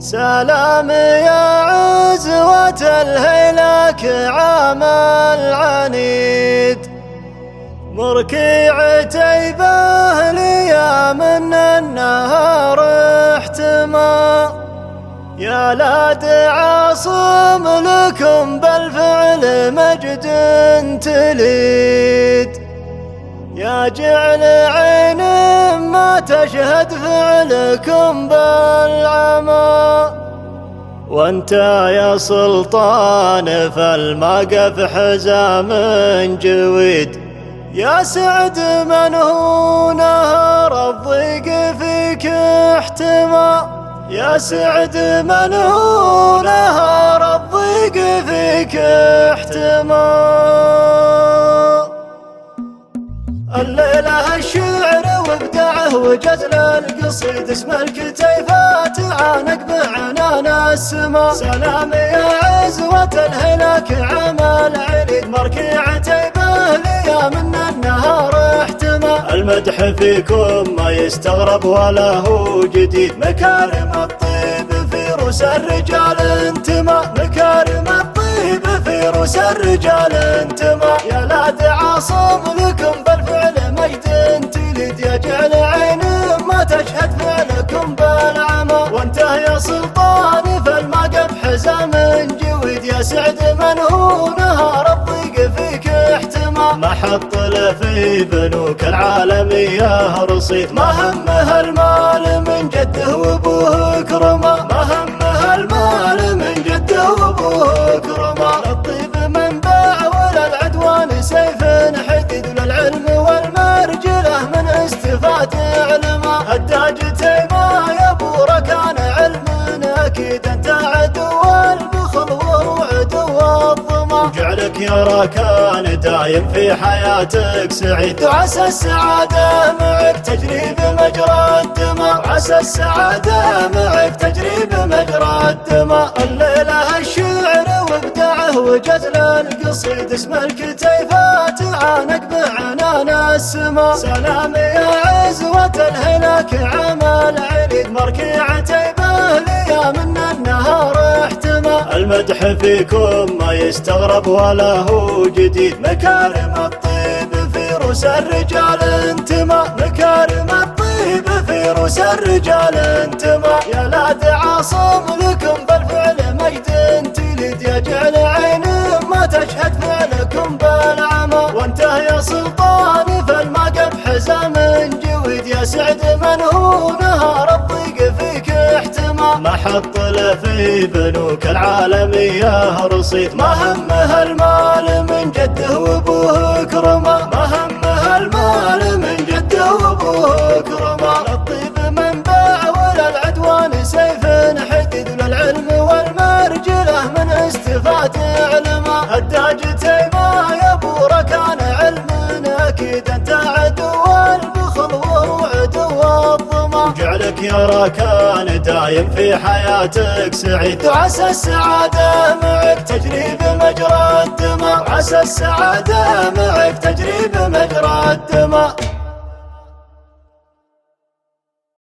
سلام يا عزوة الهيلك عام العنيد، مركيع تيبه لي من النهار احتمى. يا لاد عاصم لكم بالفعل مجد تليد، يا جعل عين ما تشهد فعلكم بالعمى. وانت يا سلطان فالمقف حزام جويد، يا سعد من هو نهر الضيق فيك احتمى. يا سعد من هو نهر الضيق فيك احتمى. الليلة الشعر وابداعه وجزل القصيد، اسم الكتيفات عانق بعنان السما. سلام يا عزوة الهلاك عام العنيد، مركيع تيبه لي من النهار احتمى. المدح فيكم ما يستغرب ولا هو جديد، مكارم الطيب في روس الرجال انتمى. مكارم الطيب في روس الرجال انتمى. يا لاد عاصم لكم بالفعل مجد تليد، يا جعل عين ما تشهد فعلكم بالعمى. وانت يا سلطان فالمقف حزام جويد، يا سعد من هو نهار الضيق فيك احتمى. محط له في بنوك العالمية رصيد، ما همه المال من جده وابوه كرمه. ما همه المال من جده وابوه كرمه. الطيب منبع ولا العدوان سيف حديد، وللعلم والمرجله من استفاد علمه. التاج تيمه يا ابو ركان علم اكيد، انت عدو البخل وهو عدو الظما. جعلك يا ركان دايم في حياتك سعيد، وعسى السعاده معك تجري بمجرى الدماء. عسى السعاده معك تجري بمجرى الدماء. الليله الشعر وابداعه وجزل القصيد، اسم الكتيفات عانق بعنان السما. سلام يا عزوة الهلاك عام العنيد، مركيع تيبه لي من النهار احتمى. المدح فيكم ما يستغرب ولا هو جديد، مكارم الطيب في روس الرجال انتمى. مكارم الطيب في روس الرجال انتمى. يا لاد عاصم لكم بالفعل مجد تليد، يا جعل عين ما تشهد فعلكم بالعمى. وانت يا سلطان فالمقف حزام جويد، يا سعد من هو نهار الضيق فيك احتمى. محط له في بنوك العالمية رصيد، ما همه المال من جده وابوه كرمه. ما همه المال من جده وابوه كرمه. الطيب منبع ولا العدوان سيف حديد، وللعلم والمرجله من استفاد علمه. التاج تيمه يا ابو ركان علم اكيد، انت عدو البخل وهو عدو الظما. جعلك يا ركان دايم في حياتك سعيد، وعسى السعاده معك تجري بمجرى الدماء. عسى السعاده معك تجري بمجرى الدماء.